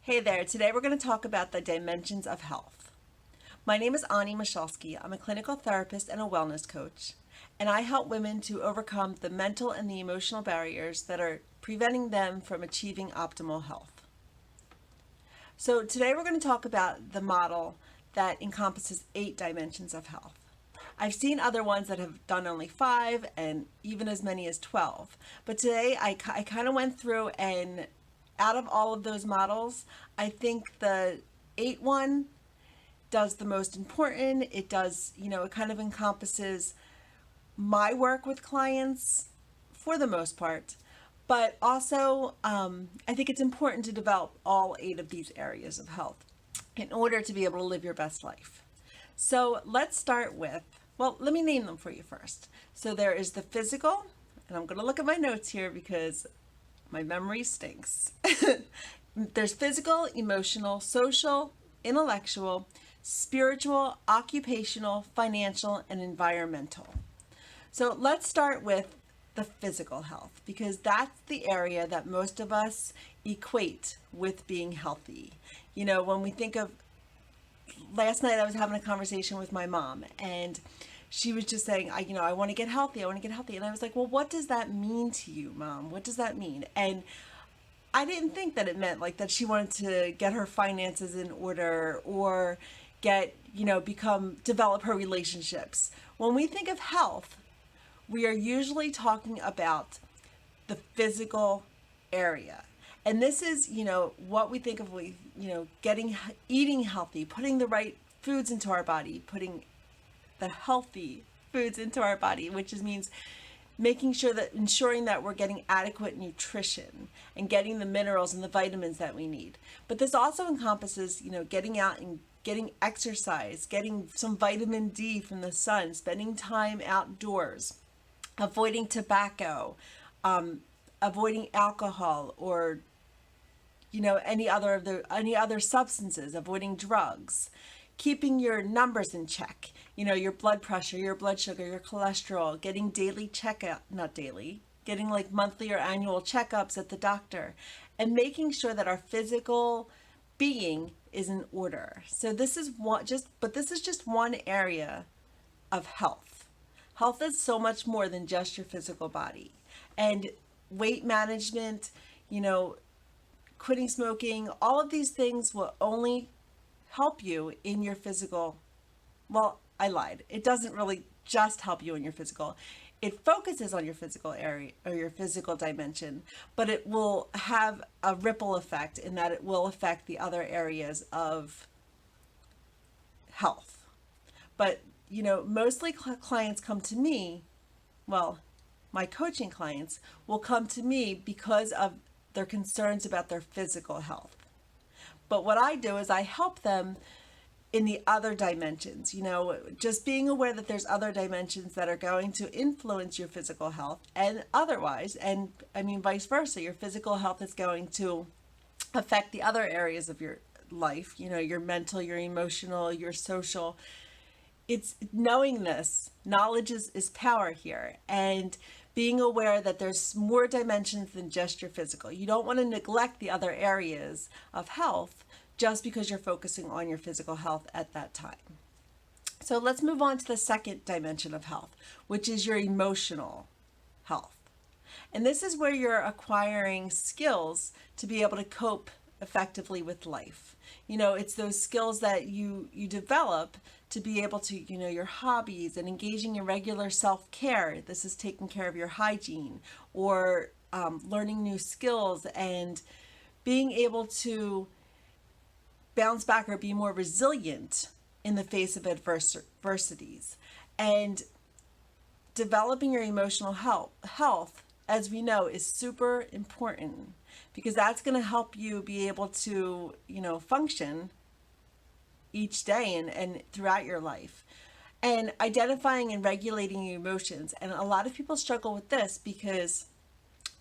Hey there, today we're going to talk about the dimensions of health. My name is Onnie Michalsky. I'm a clinical therapist and a wellness coach, and I help women to overcome the mental and the emotional barriers that are preventing them from achieving optimal health. So today we're going to talk about the model that encompasses 8 dimensions of health. I've seen other ones that have done only 5 and even as many as 12, but today I kind of went through, and out of all of those models, I think the 8 one does the most important. It does, it kind of encompasses my work with clients for the most part. But also, I think it's important to develop all 8 of these areas of health in order to be able to live your best life. So let's start with, let me name them for you first. So there is the physical, and I'm going to look at my notes here because my memory stinks. There's physical, emotional, social, intellectual, spiritual, occupational, financial, and environmental. So let's start with the physical health, because that's the area that most of us equate with being healthy. When we think of, last night I was having a conversation with my mom, and she was just saying, I want to get healthy. I want to get healthy. And I was like, well, what does that mean to you, Mom? What does that mean? And I didn't think that it meant like that she wanted to get her finances in order or develop her relationships. When we think of health, we are usually talking about the physical area. And this is, what we think of, eating healthy, putting the right foods into our body, putting the healthy foods into our body, which means ensuring that we're getting adequate nutrition and getting the minerals and the vitamins that we need. But this also encompasses, getting out and getting exercise, getting some vitamin D from the sun, spending time outdoors, avoiding tobacco, avoiding alcohol, or any other substances, avoiding drugs, keeping your numbers in check, your blood pressure, your blood sugar, your cholesterol, getting getting like monthly or annual checkups at the doctor, and making sure that our physical being is in order. So this is just one area of health. Health is so much more than just your physical body. And weight management, quitting smoking, all of these things will only help you in your physical. Well, I lied. It doesn't really just help you in your physical. It focuses on your physical area or your physical dimension, but it will have a ripple effect in that it will affect the other areas of health. But, mostly clients come to me, my coaching clients will come to me because of their concerns about their physical health. But what I do is I help them in the other dimensions, just being aware that there's other dimensions that are going to influence your physical health and otherwise, and vice versa, your physical health is going to affect the other areas of your life, your mental, your emotional, your social. It's knowing this. Knowledge is power here, and being aware that there's more dimensions than just your physical. You don't want to neglect the other areas of health just because you're focusing on your physical health at that time. So let's move on to the second dimension of health, which is your emotional health. And this is where you're acquiring skills to be able to cope effectively with life. It's those skills that you develop to be able to, your hobbies and engaging in regular self-care. This is taking care of your hygiene or learning new skills and being able to bounce back or be more resilient in the face of adversities. And developing your emotional health, as we know, is super important, because that's going to help you be able to, function each day and throughout your life. And identifying and regulating your emotions. And a lot of people struggle with this because,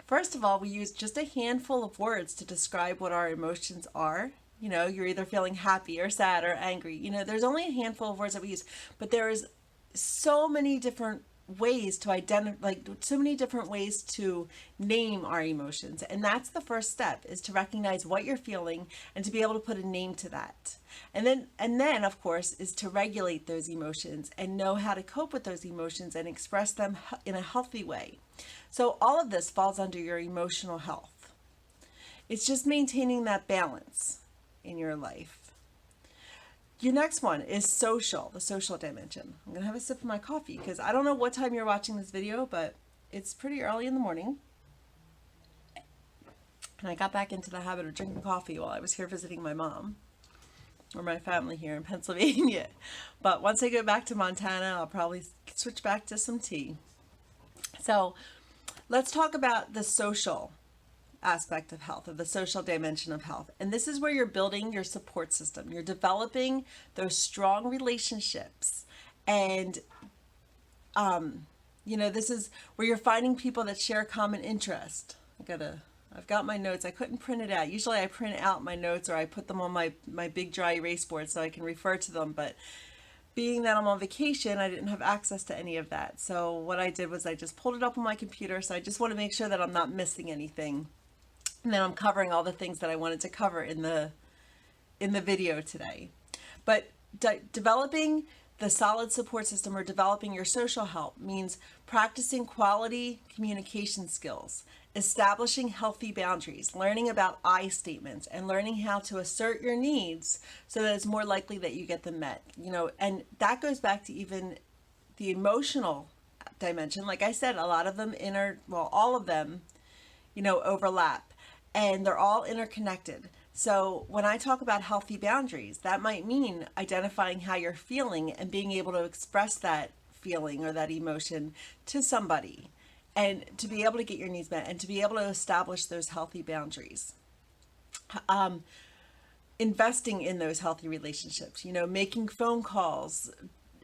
first of all, we use just a handful of words to describe what our emotions are. You're either feeling happy or sad or angry. There's only a handful of words that we use, but there is so many different ways to identify, like so many different ways to name our emotions. And that's the first step, is to recognize what you're feeling and to be able to put a name to that. And then of course is to regulate those emotions and know how to cope with those emotions and express them in a healthy way. So all of this falls under your emotional health. It's just maintaining that balance in your life. Your next one is social, the social dimension. I'm going to have a sip of my coffee because I don't know what time you're watching this video, but it's pretty early in the morning. And I got back into the habit of drinking coffee while I was here visiting my mom, or my family here in Pennsylvania. But once I go back to Montana, I'll probably switch back to some tea. So let's talk about the social aspect of health, or the social dimension of health. And this is where you're building your support system. You're developing those strong relationships. And, this is where you're finding people that share common interest. I've got my notes. I couldn't print it out. Usually I print out my notes or I put them on my big dry erase board so I can refer to them. But being that I'm on vacation, I didn't have access to any of that. So what I did was I just pulled it up on my computer. So I just want to make sure that I'm not missing anything. And then I'm covering all the things that I wanted to cover in the video today. But developing the solid support system, or developing your social health, means practicing quality communication skills, establishing healthy boundaries, learning about I statements, and learning how to assert your needs so that it's more likely that you get them met. And that goes back to even the emotional dimension. Like I said, a lot of them all of them, overlap, and they're all interconnected. So when I talk about healthy boundaries, that might mean identifying how you're feeling and being able to express that feeling or that emotion to somebody, and to be able to get your needs met and to be able to establish those healthy boundaries. Investing in those healthy relationships, making phone calls,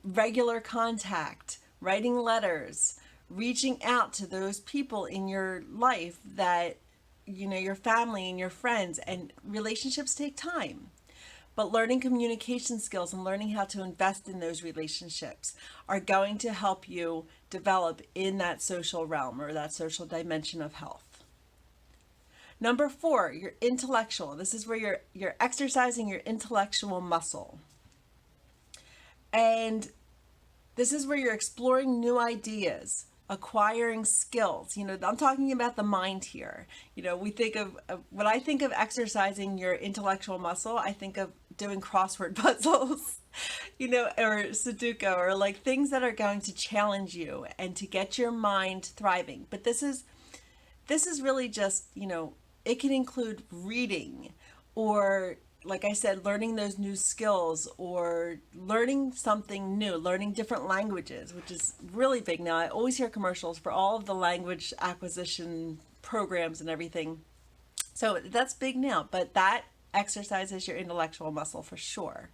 regular contact, writing letters, reaching out to those people in your life that your family and your friends. And relationships take time, but learning communication skills and learning how to invest in those relationships are going to help you develop in that social realm, or that social dimension of health. Number 4, your intellectual. This is where you're exercising your intellectual muscle. And this is where you're exploring new ideas, acquiring skills. I'm talking about the mind here. We think of, when I think of exercising your intellectual muscle, I think of doing crossword puzzles, or Sudoku, or like things that are going to challenge you and to get your mind thriving. But this is really just, it can include reading, or like I said, learning those new skills, or learning something new, learning different languages, which is really big now. I always hear commercials for all of the language acquisition programs and everything. So that's big now, but that exercises your intellectual muscle for sure.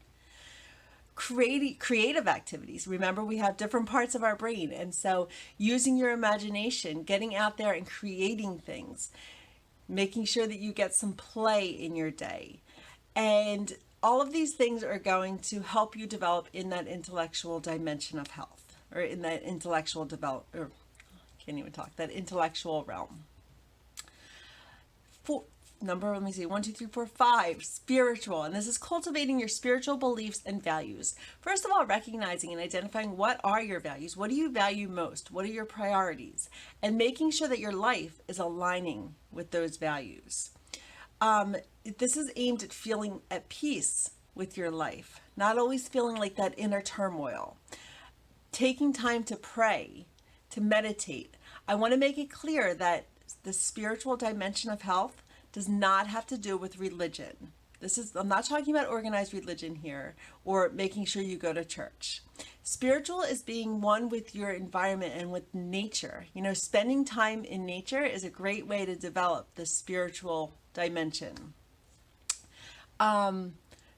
Creative activities. Remember, we have different parts of our brain. And so using your imagination, getting out there and creating things, making sure that you get some play in your day. And all of these things are going to help you develop in that intellectual dimension of health, or in that intellectual that intellectual realm. Let me see, 1, 2, 3, 4, 5, spiritual. And this is cultivating your spiritual beliefs and values. First of all, recognizing and identifying what are your values. What do you value most? What are your priorities? And making sure that your life is aligning with those values. This is aimed at feeling at peace with your life, not always feeling like that inner turmoil. Taking time to pray, to meditate. I want to make it clear that the spiritual dimension of health does not have to do with religion. I'm not talking about organized religion here, or making sure you go to church. Spiritual is being one with your environment and with nature. Spending time in nature is a great way to develop the spiritual dimension.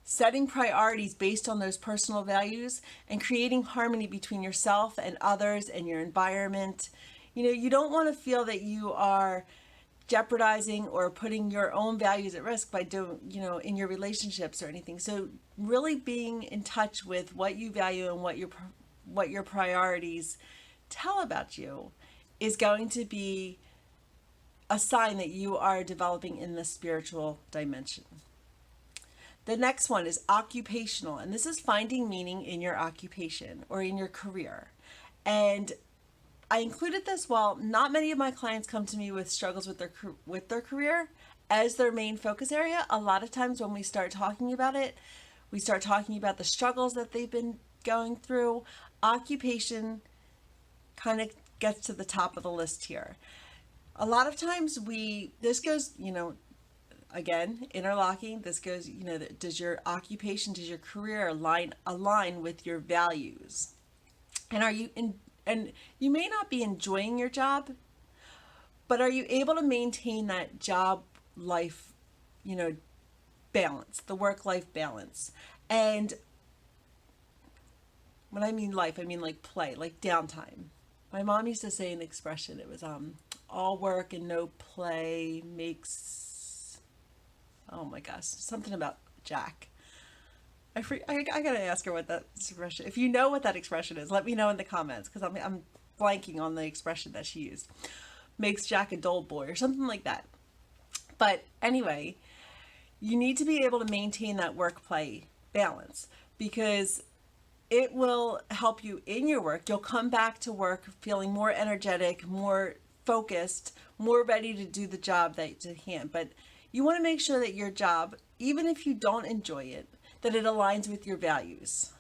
Setting priorities based on those personal values and creating harmony between yourself and others and your environment. You don't want to feel that you are jeopardizing or putting your own values at risk by doing, in your relationships or anything. So really being in touch with what you value and what your priorities tell about you is going to be a sign that you are developing in the spiritual dimension. The next one is occupational, and this is finding meaning in your occupation or in your career. And I included this while not many of my clients come to me with struggles with their career as their main focus area. A lot of times when we start talking about it, we start talking about the struggles that they've been going through. Occupation kind of gets to the top of the list here. A lot of times this goes, again, interlocking, this goes, does your occupation, does your career align with your values? And and you may not be enjoying your job, but are you able to maintain that job life, balance, the work-life balance? And when I mean life, I mean like play, like downtime. My mom used to say an expression, it was all work and no play makes, oh my gosh, something about Jack. I gotta ask her what that expression, if you know what that expression is, let me know in the comments, because I'm blanking on the expression that she used. Makes Jack a dull boy or something like that. But anyway, you need to be able to maintain that work-play balance, because it will help you in your work. You'll come back to work feeling more energetic, more focused, more ready to do the job that's at hand. But you want to make sure that your job, even if you don't enjoy it, that it aligns with your values.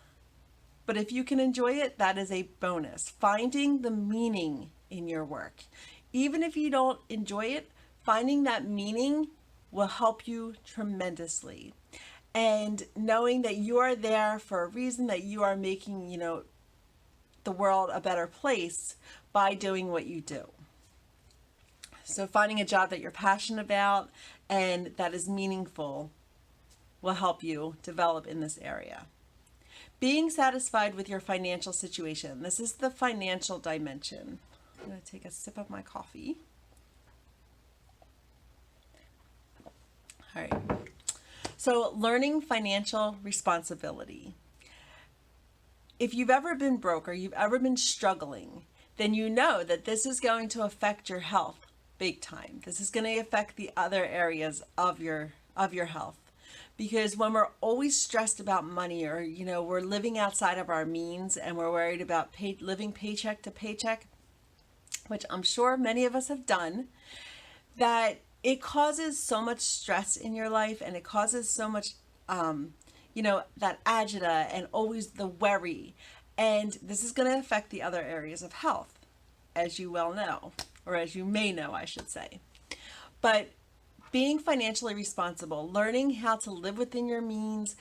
But if you can enjoy it, that is a bonus. Finding the meaning in your work. Even if you don't enjoy it, finding that meaning will help you tremendously. And knowing that you are there for a reason, that you are making, the world a better place by doing what you do. So finding a job that you're passionate about and that is meaningful will help you develop in this area. Being satisfied with your financial situation. This is the financial dimension. I'm going to take a sip of my coffee. All right. So learning financial responsibility. If you've ever been broke or you've ever been struggling, then you know that this is going to affect your health big time. This is going to affect the other areas of your health. Because when we're always stressed about money, or we're living outside of our means and we're worried about living paycheck to paycheck, which I'm sure many of us have done, that it causes so much stress in your life, and it causes so much, that agita and always the worry. And this is going to affect the other areas of health, as you well know, or as you may know, I should say. But being financially responsible, learning how to live within your means,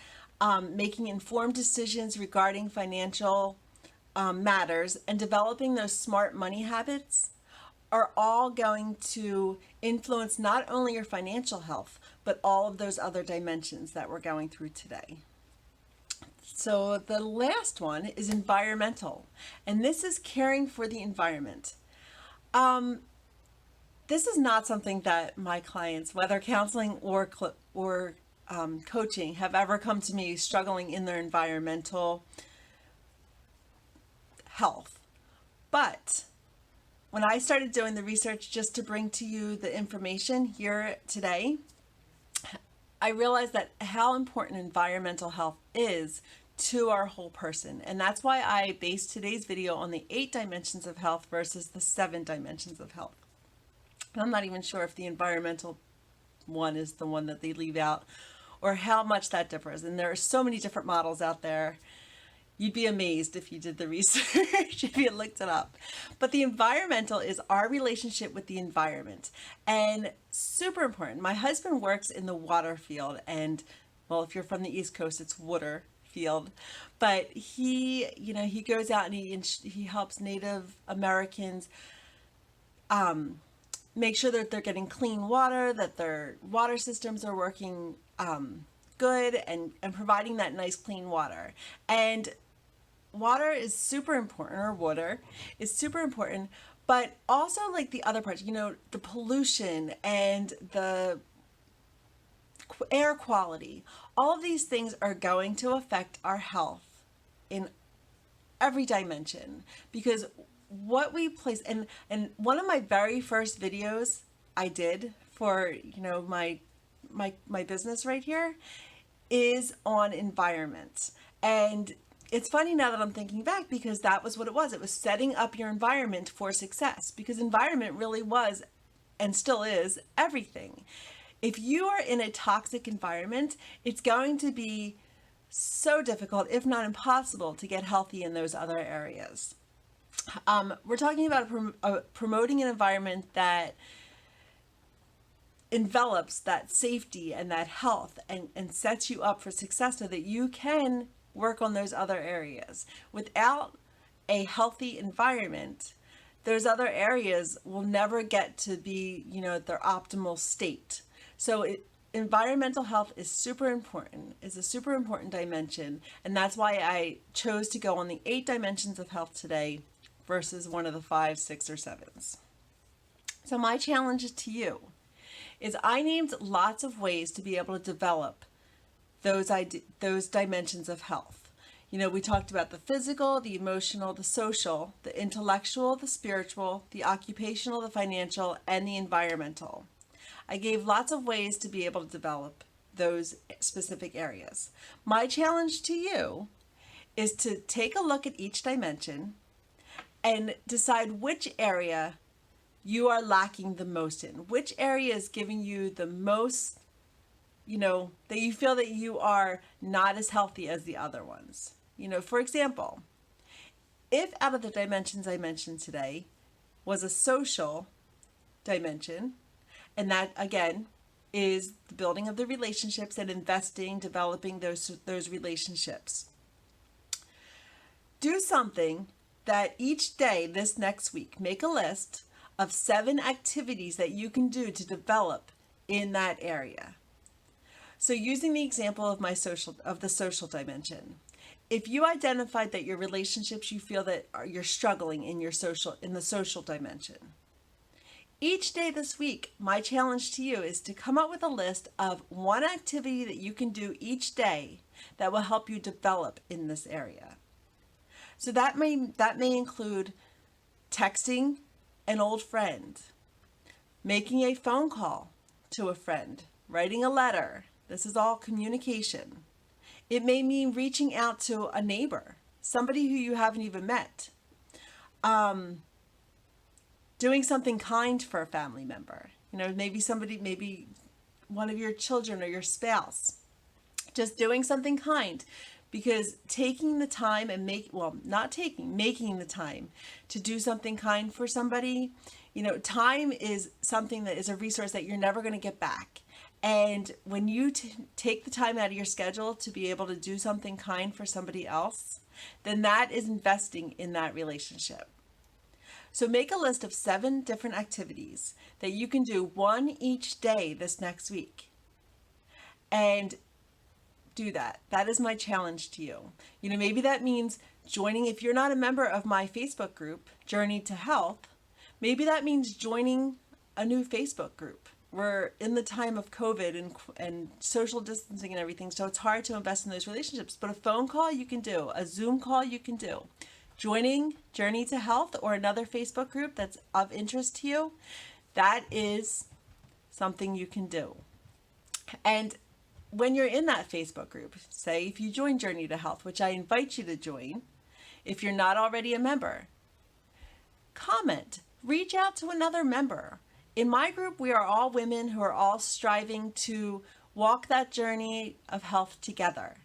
making informed decisions regarding financial matters, and developing those smart money habits are all going to influence not only your financial health, but all of those other dimensions that we're going through today. So the last one is environmental, and this is caring for the environment. This is not something that my clients, whether counseling or coaching, have ever come to me struggling in their environmental health. But when I started doing the research just to bring to you the information here today, I realized that how important environmental health is to our whole person. And that's why I based today's video on the 8 dimensions of health versus the 7 dimensions of health. And I'm not even sure if the environmental one is the one that they leave out, or how much that differs. And there are so many different models out there. You'd be amazed if you did the research, if you looked it up. But the environmental is our relationship with the environment. And super important. My husband works in the water field, and well, if you're from the East Coast, it's water field. But he goes out and he helps Native Americans make sure that they're getting clean water, that their water systems are working good, and providing that nice clean water. And water is super important, or water is super important, but also like the other parts, the pollution and the air quality, all of these things are going to affect our health in every dimension, because what we place, and one of my very first videos I did for, my business right here is on environment. And it's funny now that I'm thinking back, because that was what it was. It was setting up your environment for success, because environment really was and still is everything. If you are in a toxic environment, it's going to be so difficult, if not impossible, to get healthy in those other areas. We're talking about promoting an environment that envelops that safety and that health, and sets you up for success so that you can work on those other areas. Without a healthy environment, those other areas will never get to be, their optimal state. So environmental health is super important, is a super important dimension. And that's why I chose to go on the 8 dimensions of health today versus one of the 5, 6, or 7s. So my challenge to you is I named lots of ways to be able to develop those dimensions of health. We talked about the physical, the emotional, the social, the intellectual, the spiritual, the occupational, the financial, and the environmental. I gave lots of ways to be able to develop those specific areas. My challenge to you is to take a look at each dimension and decide which area you are lacking the most in, which area is giving you the most, that you feel that you are not as healthy as the other ones. For example, if out of the dimensions I mentioned today was a social dimension, and that again is the building of the relationships and investing, developing those relationships. Do something that each day this next week, make a list of 7 activities that you can do to develop in that area. So using the example of the social dimension, if you identified that your relationships, you feel that you're struggling in the social dimension, each day this week, my challenge to you is to come up with a list of 1 activity that you can do each day that will help you develop in this area. So that may include texting an old friend, making a phone call to a friend, writing a letter. This is all communication. It may mean reaching out to a neighbor, somebody who you haven't even met. Doing something kind for a family member. Maybe one of your children or your spouse. Just doing something kind. Because taking the time and making the time to do something kind for somebody, time is something that is a resource that you're never going to get back. And when you take the time out of your schedule to be able to do something kind for somebody else, then that is investing in that relationship. So make a list of 7 different activities that you can do 1 each day this next week. And do that. That is my challenge to you. Maybe that means joining, if you're not a member of my Facebook group, Journey to Health, maybe that means joining a new Facebook group. We're in the time of COVID and social distancing and everything, so it's hard to invest in those relationships. But a phone call you can do, a Zoom call you can do. Joining Journey to Health or another Facebook group that's of interest to you, that is something you can do. And when you're in that Facebook group, say if you join Journey to Health, which I invite you to join, if you're not already a member, comment, reach out to another member. In my group, we are all women who are all striving to walk that journey of health together.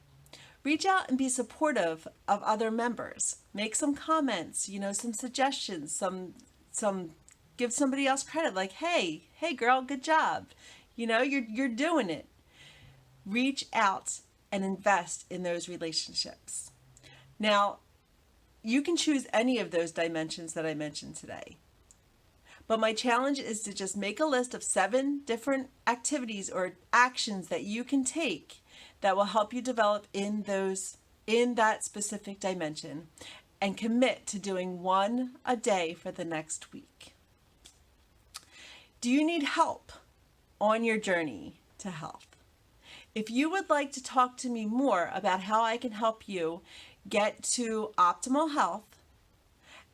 Reach out and be supportive of other members. Make some comments, some suggestions, some give somebody else credit, like, hey girl, good job. You're doing it. Reach out and invest in those relationships. Now, you can choose any of those dimensions that I mentioned today. But my challenge is to just make a list of 7 different activities or actions that you can take that will help you develop in that specific dimension, and commit to doing 1 a day for the next week. Do you need help on your journey to health? If you would like to talk to me more about how I can help you get to optimal health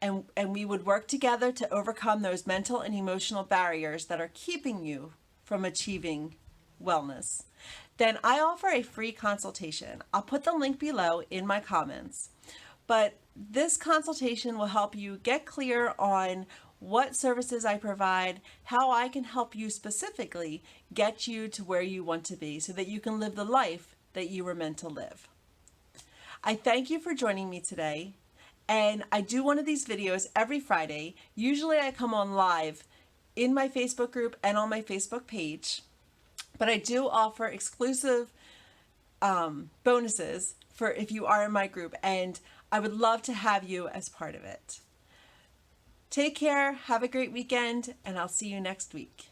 and we would work together to overcome those mental and emotional barriers that are keeping you from achieving wellness, then I offer a free consultation. I'll put the link below in my comments. But this consultation will help you get clear on what services I provide, how I can help you specifically get you to where you want to be so that you can live the life that you were meant to live. I thank you for joining me today. And I do one of these videos every Friday. Usually I come on live in my Facebook group and on my Facebook page. But I do offer exclusive bonuses for if you are in my group. And I would love to have you as part of it. Take care, have a great weekend, and I'll see you next week.